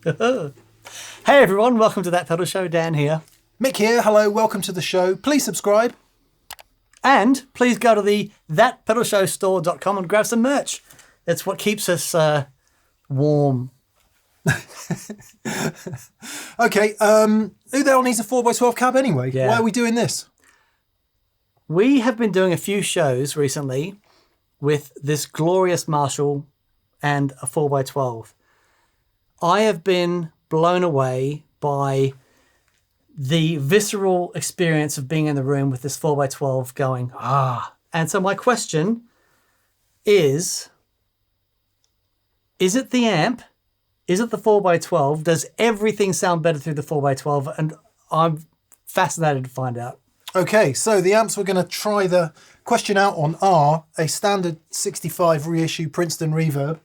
Hey everyone, welcome to That Pedal Show. Dan here. Mick here. Hello, welcome to the show. Please subscribe. And please go to the thatpedalshowstore.com and grab some merch. It's what keeps us warm. Okay, who the hell needs a 4x12 cab anyway? Yeah. Why are we doing this? We have been doing a few shows recently with this glorious Marshall and a 4x12. I have been blown away by the visceral experience of being in the room with this 4x12 going, ah. And so my question is it the amp? Is it the 4x12? Does everything sound better through the 4x12? And I'm fascinated to find out. Okay, so the amps we're going to try the question out on are a standard 65 reissue Princeton Reverb,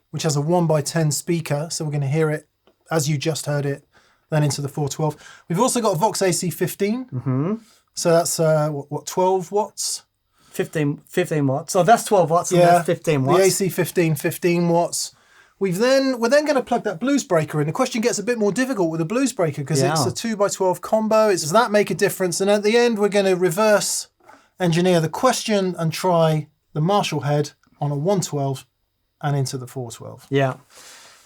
which has a 1x10 speaker, so we're going to hear it as you just heard it, then into the 412. We've also got a Vox AC15, so that's, what, 12 watts? 15 watts. So that's 12 watts and that's 15 watts. The AC15, 15 watts. We're then going to plug that Bluesbreaker in. The question gets a bit more difficult with a Bluesbreaker because it's a 2x12 combo. Does that make a difference? And at the end, we're going to reverse engineer the question and try the Marshall head on a 112 and into the 412. Yeah.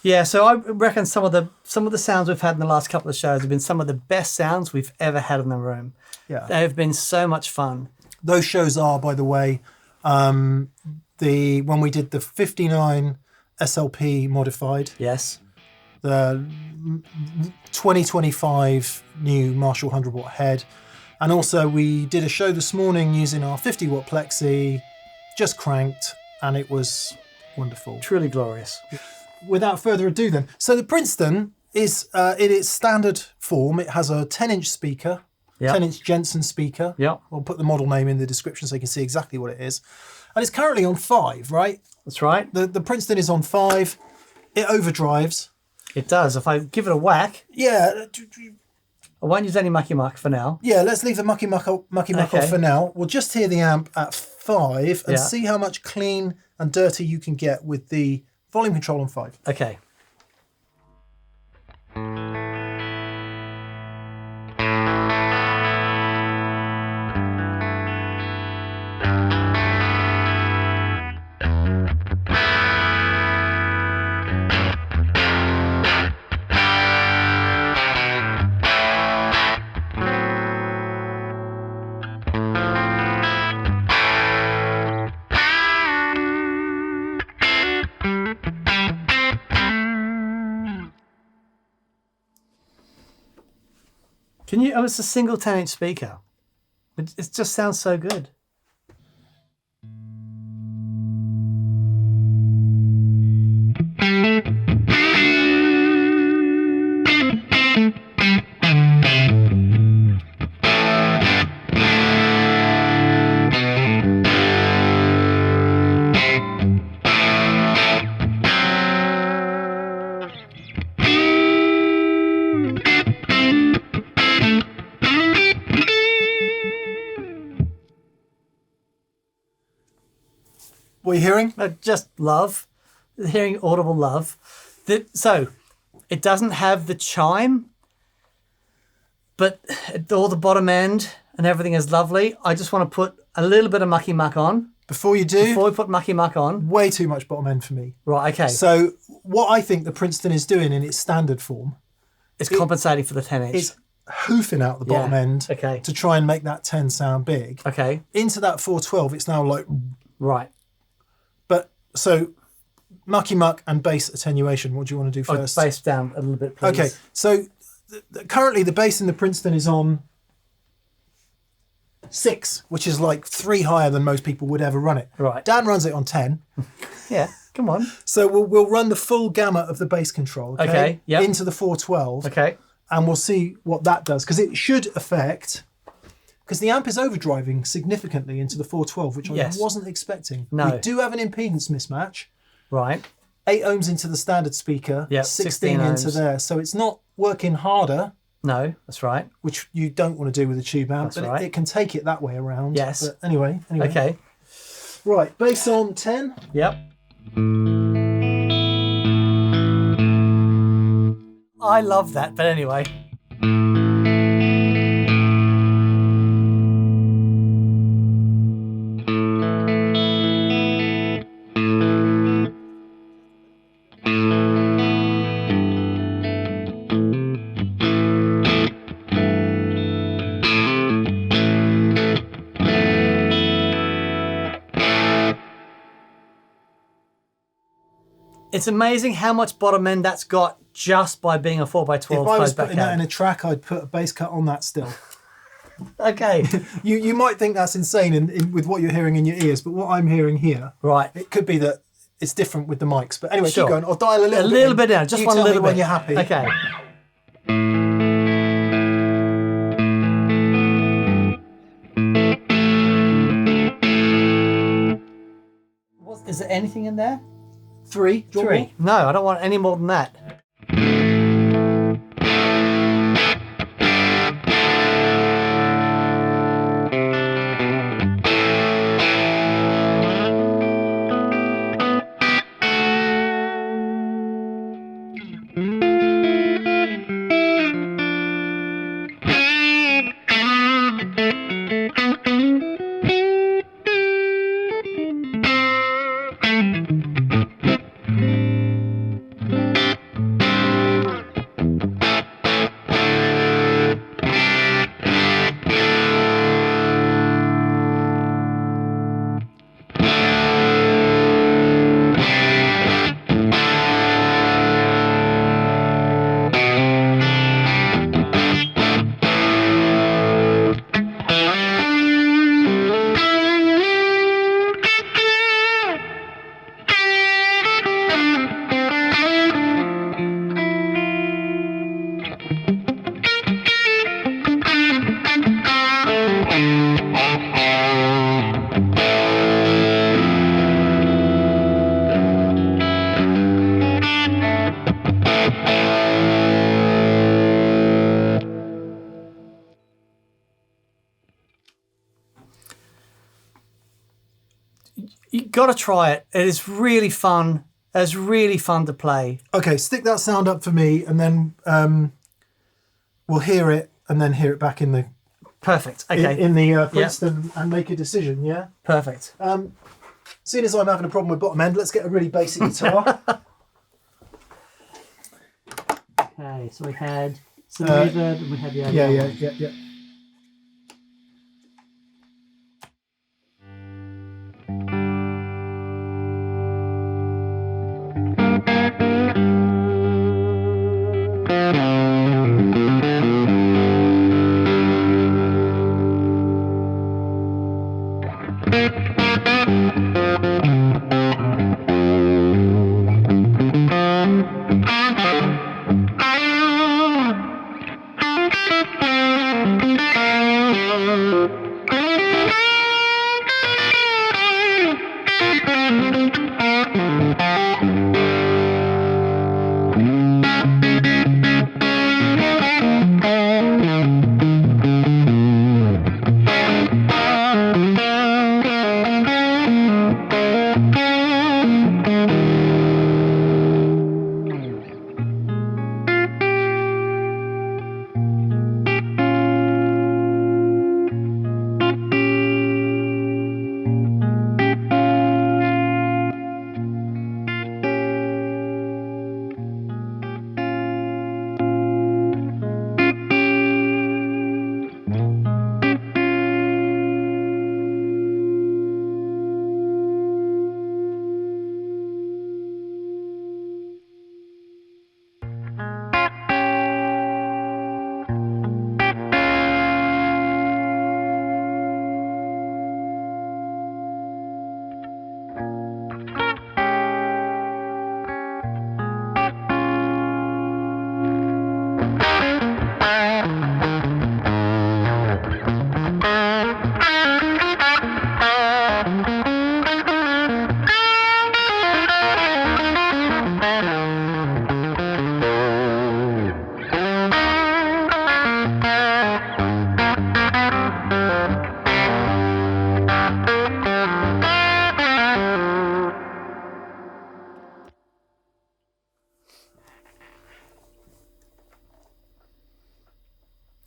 Yeah, so I reckon some of the sounds we've had in the last couple of shows have been some of the best sounds we've ever had in the room. Yeah. They have been so much fun. Those shows are, by the way, when we did the 59 SLP modified. Yes. The 2025 new Marshall 100 watt head. And also we did a show this morning using our 50 watt plexi, just cranked, and it was wonderful. Truly glorious. Without further ado then. So the Princeton is, in its standard form, it has a 10-inch speaker, 10-inch Jensen speaker. Yeah. I'll put the model name in the description so you can see exactly what it is. And it's currently on 5, right? That's right. The Princeton is on 5. It overdrives. It does. If I give it a whack. Yeah. I won't use any mucky muck for now. Yeah, let's leave the mucky muck off for now. We'll just hear the amp at 5 and see how much clean and dirty you can get with the volume control on 5. Okay. Can you? Oh, it's a single 10-inch speaker. It just sounds so good. What are you hearing? Just love. Hearing audible love. So, it doesn't have the chime, but all the bottom end and everything is lovely. I just want to put a little bit of mucky muck on. Before we put mucky muck on. Way too much bottom end for me. Right, okay. So what I think the Princeton is doing in its standard form, it's compensating for the 10-inch. It's hoofing out the bottom end to try and make that 10 sound big. Okay. Into that 412, it's now like... Right. But, so, mucky muck and bass attenuation, what do you want to do first? Bass down a little bit, please. Okay, so currently the bass in the Princeton is on 6, which is like 3 higher than most people would ever run it. Right. Dan runs it on 10. Yeah, come on. So we'll run the full gamut of the bass control, okay yep. into the 412. Okay. And we'll see what that does, because it should affect... Because the amp is overdriving significantly into the 412, which I wasn't expecting. No. We do have an impedance mismatch. Right. 8 ohms into the standard speaker, 16 into there. So it's not working harder. No, that's right. Which you don't want to do with a tube amp, that's but it can take it that way around. Yes. But anyway. Okay. Right, bass on 10. Yep. I love that, but anyway. It's amazing how much bottom end that's got just by being a 4x12. If I was putting that in a track, I'd put a bass cut on that still. Okay. You might think that's insane with what you're hearing in your ears, but what I'm hearing here, Right. it could be that it's different with the mics. But anyway, Sure. keep going. I'll dial a little bit down, just you one tell little me bit. when you're happy. Okay. Is there anything in there? 3. Do you want 3. more? No, I don't want any more than that. You got to try it. It is really fun. It's really fun to play. Okay, stick that sound up for me, and then we'll hear it, and then hear it back in the Perfect. Okay. in the Princeton and make a decision. Yeah. Perfect. Seeing as I'm having a problem with bottom end, let's get a really basic guitar. Okay, so we had some reverb and we had the other one. Yeah.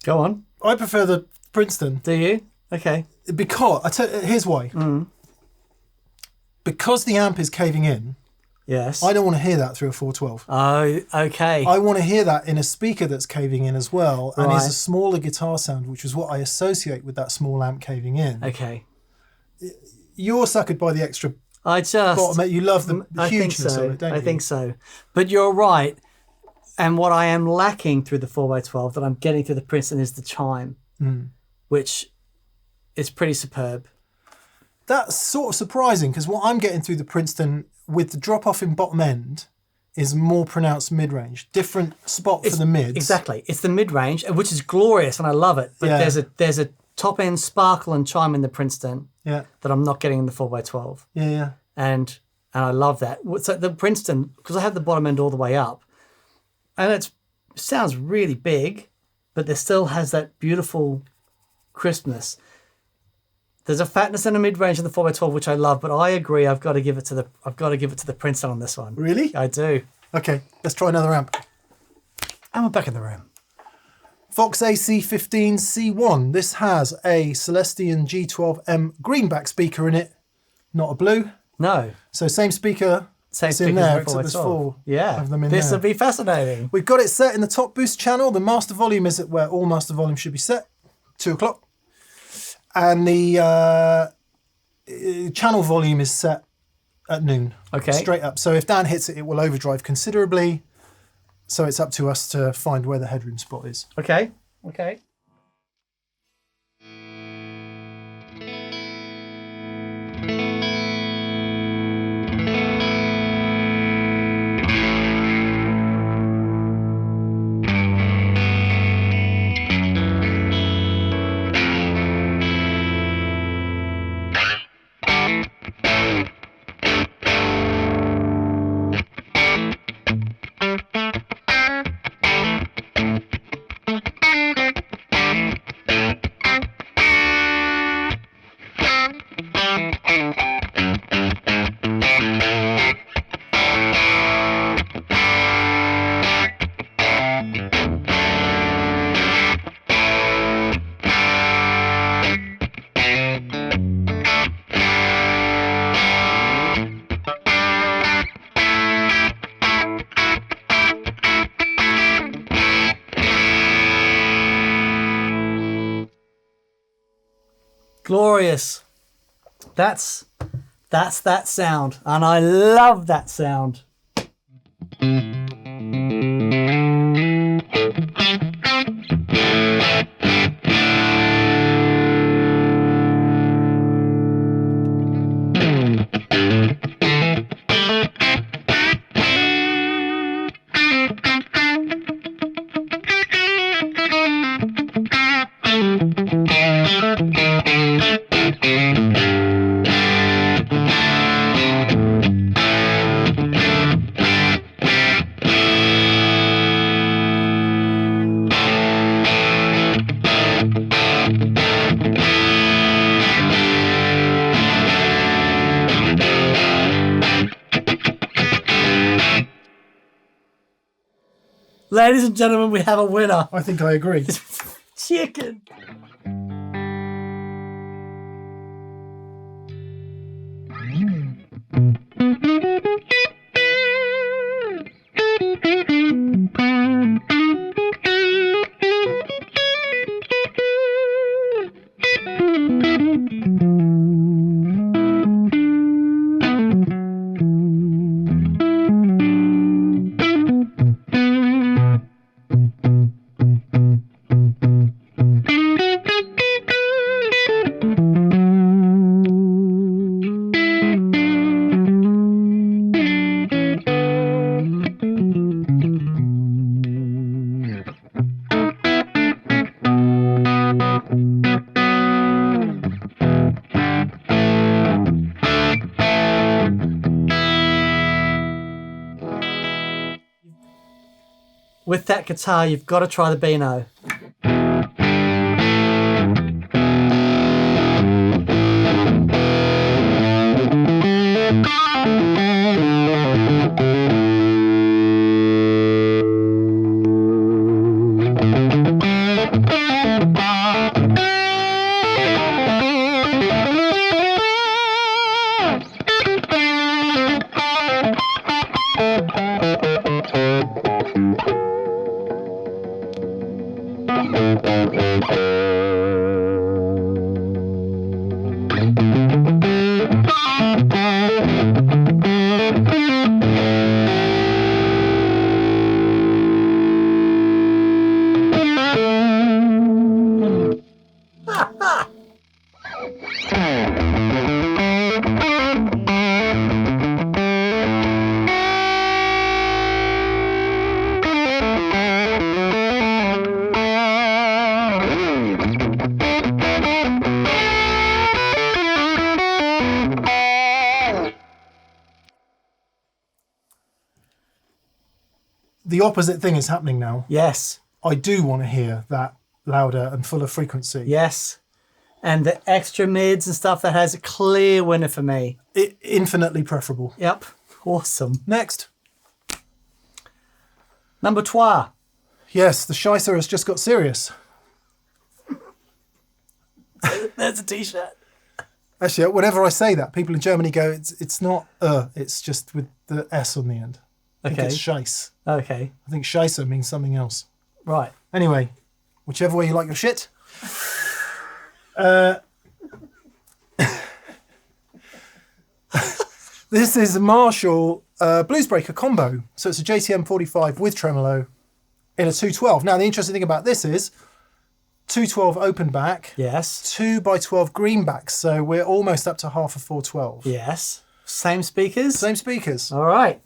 Go on. I prefer the Princeton. Do you? Okay. Because, here's why. Because the amp is caving in, Yes. I don't want to hear that through a 412. Oh, okay. I want to hear that in a speaker that's caving in as well, and is Right. a smaller guitar sound, which is what I associate with that small amp caving in. Okay. You're suckered by the extra I just... bottom. You love the I think hugeness so. of it, don't you? I think so. But you're right. And what I am lacking through the 4x12 that I'm getting through the Princeton is the chime, which is pretty superb. That's sort of surprising, because what I'm getting through the Princeton with the drop off in bottom end is more pronounced mid-range. Different spot for the mids. Exactly. It's the mid-range, which is glorious and I love it. But Yeah. there's a top end sparkle and chime in the Princeton Yeah. that I'm not getting in the 4x12. Yeah. And I love that. So the Princeton, because I have the bottom end all the way up, and it sounds really big, but there still has that beautiful crispness. There's a fatness and a mid-range in the 4x12, which I love, but I agree. I've got to give it to the Princeton on this one. Really? I do. Okay, let's try another amp. And we're back in the room. Vox AC15 C1. This has a Celestion G12M greenback speaker in it, not a blue. No. So same speaker Same that's in speakers there, as the except there's 4x12. four Yeah. of them in This there. will be fascinating. We've got it set in the top boost channel. The master volume is at where all master volume should be set, 2 o'clock. And the channel volume is set at noon. Okay. Straight up. So if Dan hits it, it will overdrive considerably. So it's up to us to find where the headroom spot is. Okay. Glorious. That's that sound, and I love that sound. Ladies and gentlemen, we have a winner. I think I agree. Chicken. With that guitar, you've got to try the Beano. the opposite thing is happening now. Yes. I do want to hear that louder and fuller frequency. Yes. And the extra mids and stuff, that has a clear winner for me. Infinitely preferable. Yep. Awesome. Next. Number 2. Yes, the Scheisser has just got serious. There's a t-shirt. Actually, whenever I say that, people in Germany go, it's not it's just with the S on the end. I think it's Scheiss. Okay. I think Scheisser means something else. Right. Anyway, whichever way you like your shit. This is a Marshall Bluesbreaker combo. So it's a JTM 45 with tremolo in a 212. Now, the interesting thing about this is 212 open back. Yes. 2x12 greenbacks. So we're almost up to half a 412. Yes. Same speakers? Same speakers. All right.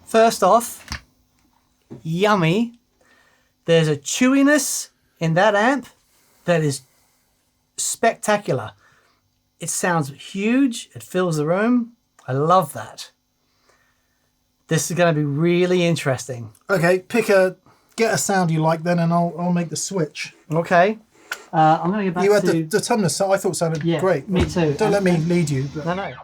First off, yummy. There's a chewiness in that amp that is spectacular. It sounds huge. It fills the room. I love that. This is going to be really interesting. Okay, get a sound you like then, and I'll make the switch. Okay. I'm going to get back you had to... the Tumnus, so I thought sounded great. Me too. Don't let me lead you. But... No.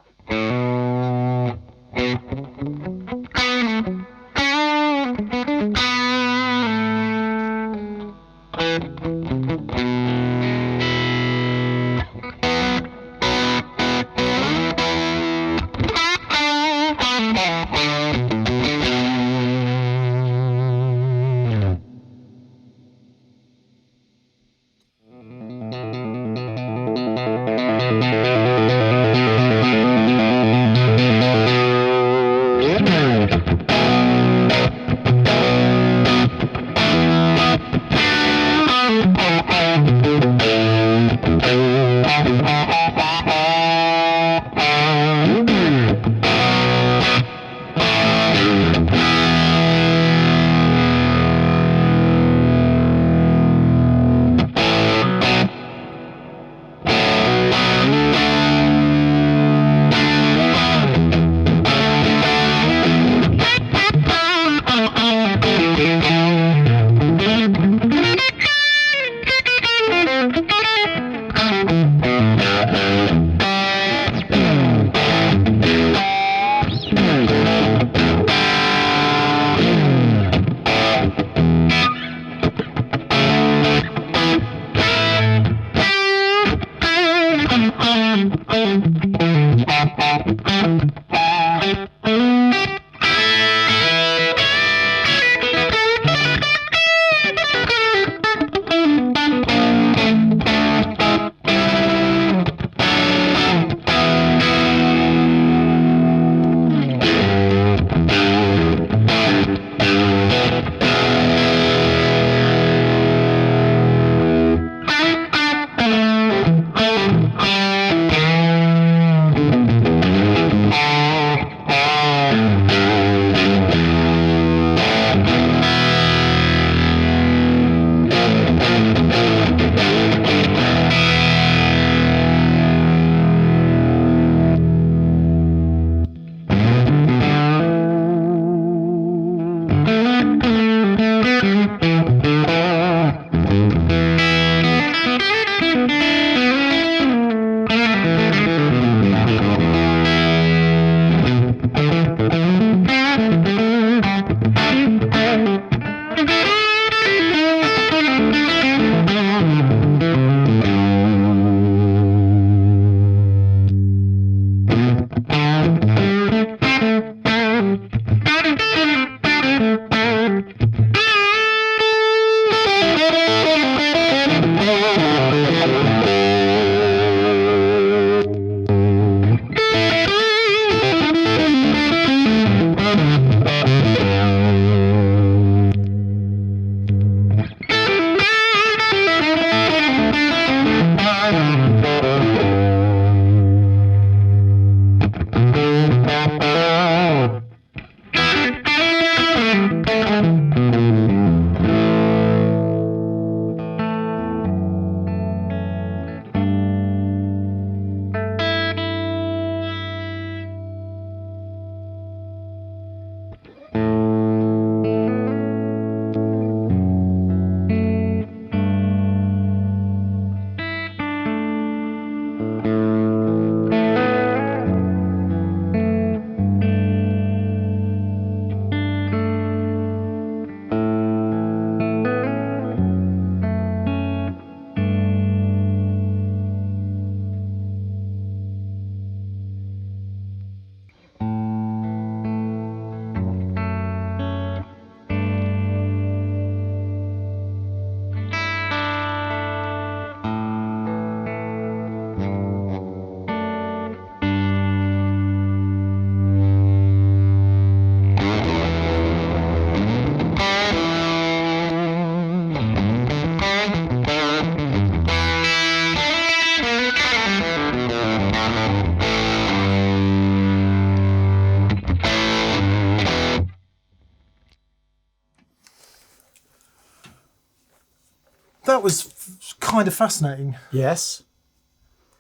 That was kind of fascinating Yes.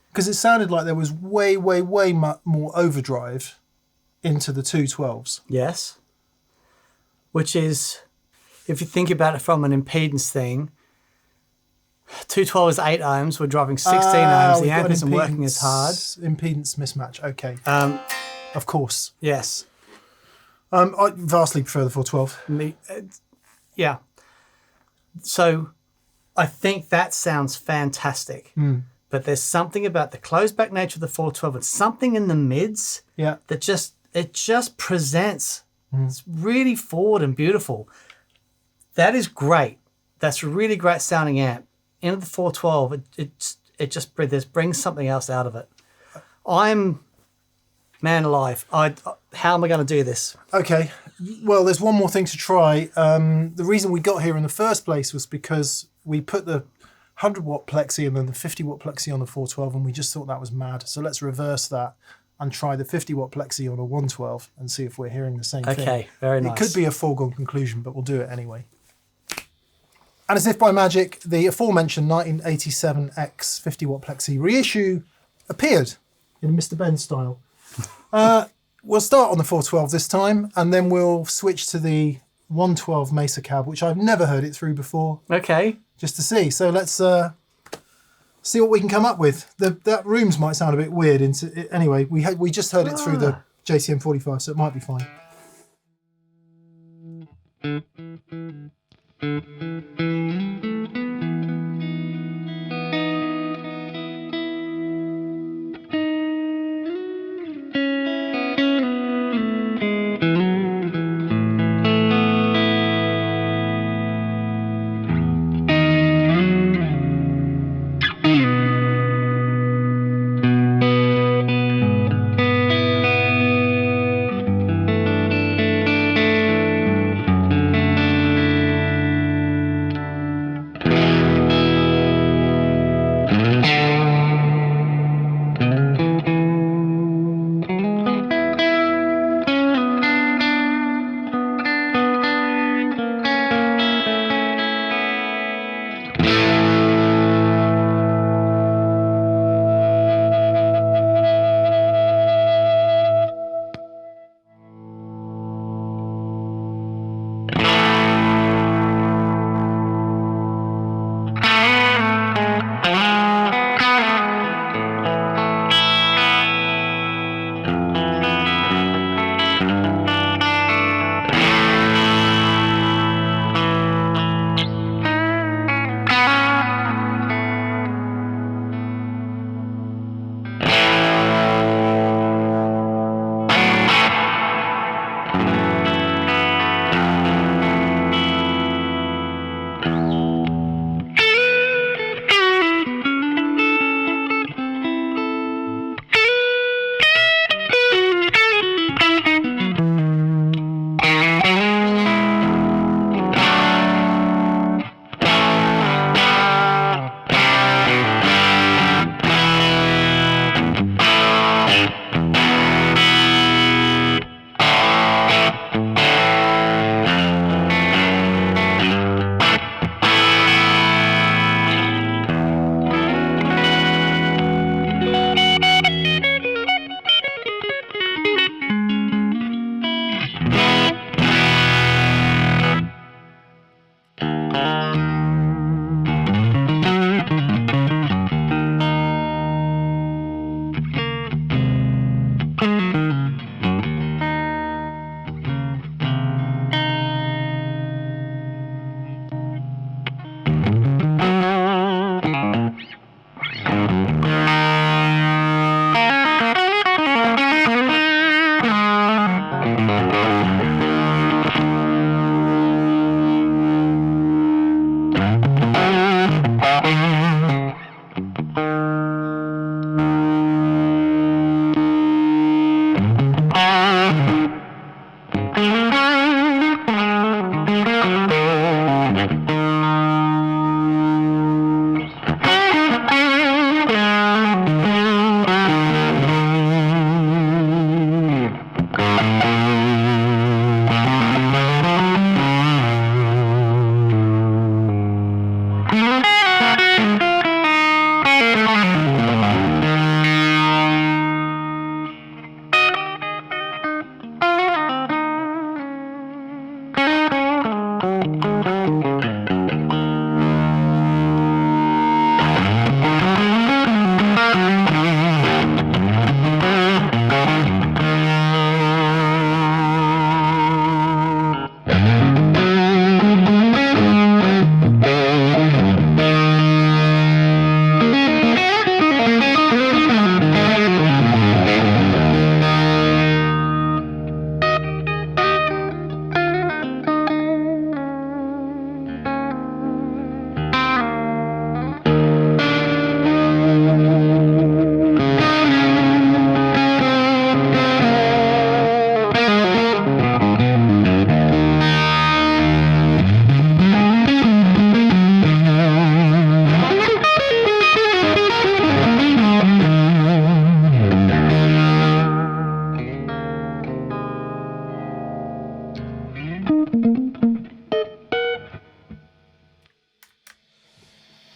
because it sounded like there was way more overdrive into the 212s. Yes. Which is, if you think about it from an impedance thing, 212 is 8 ohms, we're driving 16 ohms, the we've got amp an isn't working as hard. Impedance mismatch, okay. Of course. Yes. I vastly prefer the 412. Yeah. So I think that sounds fantastic. But there's something about the closed back nature of the 412 and something in the mids Yeah. that just presents. It's really forward and beautiful. That is great. That's a really great sounding amp. Into the 412, it just brings something else out of it. I'm man alive. How am I going to do this? Okay. Well, there's one more thing to try. The reason we got here in the first place was because we put the 100 watt plexi and then the 50 watt plexi on the 412, and we just thought that was mad. So let's reverse that and try the 50 watt plexi on a 112 and see if we're hearing the same thing. Okay, very nice. It could be a foregone conclusion, but we'll do it anyway. And as if by magic, the aforementioned 1987X 50 watt plexi reissue appeared in Mr. Ben style. We'll start on the 412 this time, and then we'll switch to the 112 Mesa cab, which I've never heard it through before. Okay. Just to see. So let's see what we can come up with. That rooms might sound a bit weird. Anyway, we just heard it through the JCM 45, so it might be fine.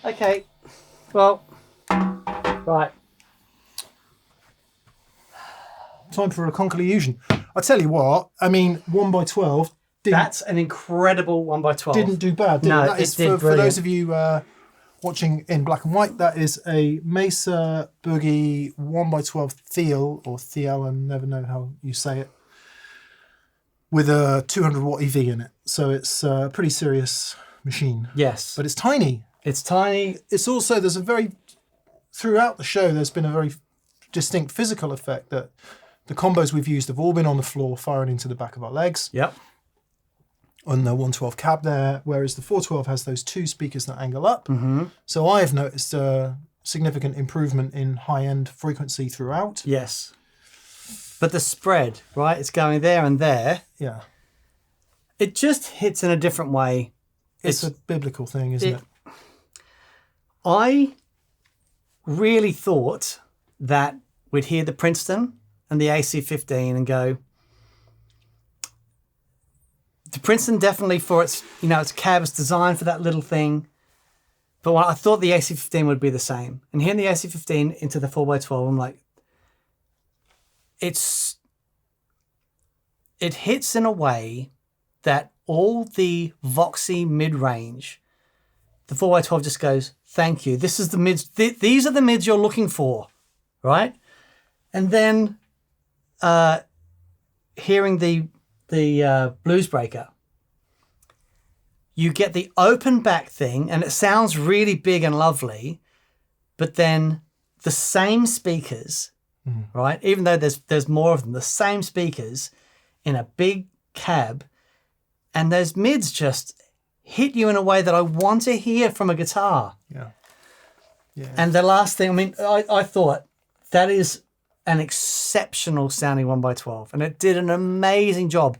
Okay. Well, right. Time for a conclusion. I tell you what, I mean, 1x12 That's an incredible 1x12. didn't do bad, did No, it? That is, it did for those brilliant. of you watching in black and white, that is a Mesa Boogie 1x12 Thiel, or Thiel, I never know how you say it, with a 200 watt EV in it. So it's a pretty serious machine. Yes. But it's tiny. It's tiny. It's also, throughout the show, there's been a very distinct physical effect that the combos we've used have all been on the floor firing into the back of our legs. Yep. On the 112 cab there, whereas the 412 has those two speakers that angle up. Mm-hmm. So I have noticed a significant improvement in high-end frequency throughout. Yes. But the spread, right? It's going there and there. Yeah. It just hits in a different way. It's a biblical thing, isn't it? I really thought that we'd hear the Princeton and the AC15 and go, the Princeton definitely for its, its cab is designed for that little thing. But I thought the AC15 would be the same. And hearing the AC15 into the 4x12, I'm like, it hits in a way that all the Voxy mid-range, the 4x12 just goes, thank you. This is the mids. These are the mids you're looking for, right? And then hearing the Bluesbreaker, you get the open back thing, and it sounds really big and lovely, but then the same speakers, right? Even though there's more of them, the same speakers in a big cab, and those mids just hit you in a way that I want to hear from a guitar. Yeah. Yeah. And the last thing, I mean, I thought that is an exceptional sounding 1x12, and it did an amazing job.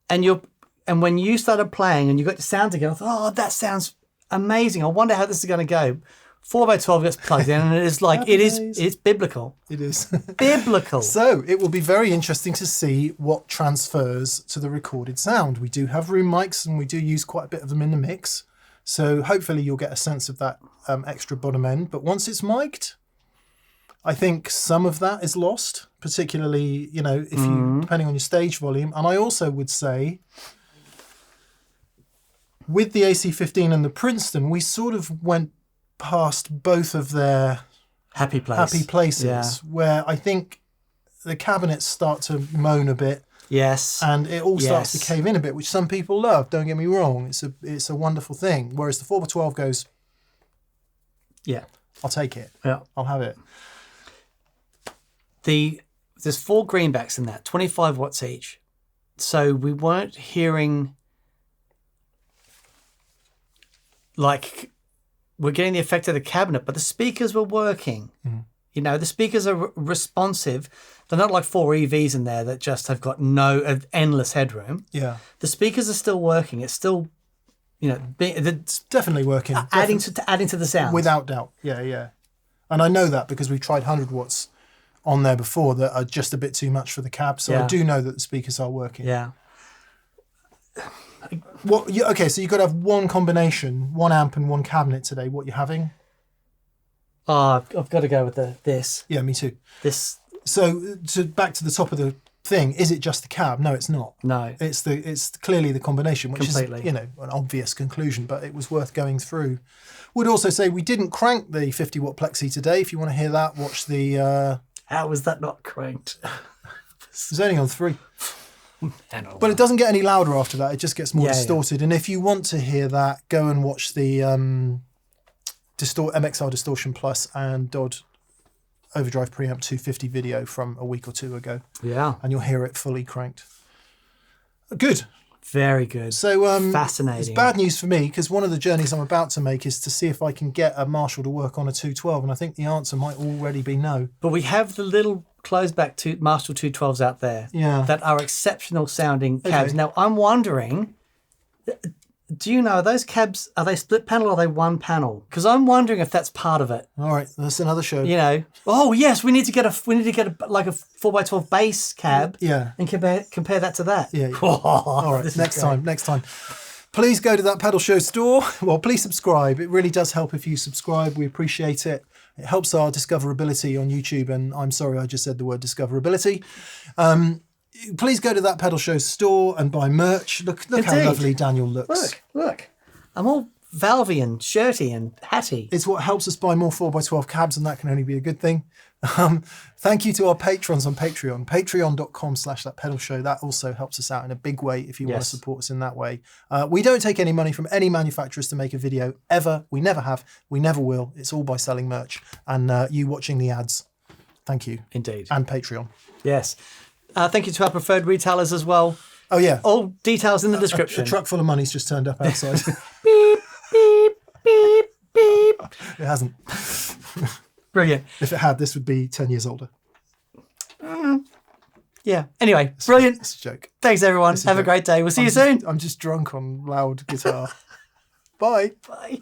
And when you started playing and you got the sound again, I thought, oh, that sounds amazing. I wonder how this is going to go. 4x12 gets plugged in, and it is like, it's biblical. It is. Biblical. So it will be very interesting to see what transfers to the recorded sound. We do have room mics, and we do use quite a bit of them in the mix. So hopefully you'll get a sense of that extra bottom end. But once it's mic'd, I think some of that is lost, particularly, if you, depending on your stage volume. And I also would say, with the AC15 and the Princeton, we sort of went past both of their happy places, where I think the cabinets start to moan a bit. Yes. And it all starts to cave in a bit, which some people love, don't get me wrong. It's a wonderful thing. Whereas the 4x12 goes, yeah, I'll take it. Yeah. I'll have it. There's 4 greenbacks in that, 25 watts each. So we weren't hearing, like, we're getting the effect of the cabinet, but the speakers were working. The speakers are responsive. They're not like 4 EVs in there that just have got endless headroom. Yeah. The speakers are still working. It's still, It's definitely working. adding to the sound. Without doubt. Yeah. And I know that because we've tried 100 watts on there before that are just a bit too much for the cab. So I do know that the speakers are working. Yeah. Okay, so you've got to have one combination, one amp and one cabinet today. What you're having? Oh, I've got to go with this. Yeah, me too. This. So back to the top of the thing, is it just the cab? No, it's not. No. It's clearly the combination, which Completely. is, an obvious conclusion, but it was worth going through. Would also say we didn't crank the 50 watt plexi today. If you want to hear that, watch the... How was that not cranked? It's only on 3. But it doesn't get any louder after that. It just gets more distorted. And if you want to hear that, go and watch the MXR Distortion Plus and Dodd Overdrive Preamp 250 video from a week or 2 ago. Yeah. And you'll hear it fully cranked. Good. Very good. So fascinating. It's bad news for me because one of the journeys I'm about to make is to see if I can get a Marshall to work on a 212, and I think the answer might already be no. But we have the little closed-back Marshall 212s out there that are exceptional sounding cabs. Okay. Now, I'm wondering, do you know, those cabs, are they split panel or are they one panel? Because I'm wondering if that's part of it. All right, that's another show. Oh yes, we need to get like a 4x12 bass cab. Yeah. And compare that to that. Yeah. All right, next time. Please go to that pedal show store. Well, please subscribe. It really does help if you subscribe. We appreciate it. It helps our discoverability on YouTube. And I'm sorry, I just said the word discoverability. Please go to that pedal show store and buy merch. Look how Indeed. lovely Daniel looks. Look. I'm all valvy and shirty and hatty. It's what helps us buy more 4x12 cabs, and that can only be a good thing. Thank you to our patrons on Patreon. Patreon.com/thatpedalshow. That also helps us out in a big way if you want to support us in that way. We don't take any money from any manufacturers to make a video, ever. We never have. We never will. It's all by selling merch and you watching the ads. Thank you. Indeed. And Patreon. Yes. Thank you to our preferred retailers as well. Oh, yeah. All details in the description. A truck full of money's just turned up outside. Beep, beep, beep, beep. It hasn't. Brilliant. If it had, this would be 10 years older. Yeah. Anyway, brilliant. It's a joke. Thanks, everyone. Have a great day. We'll see you soon. I'm just drunk on loud guitar. Bye. Bye.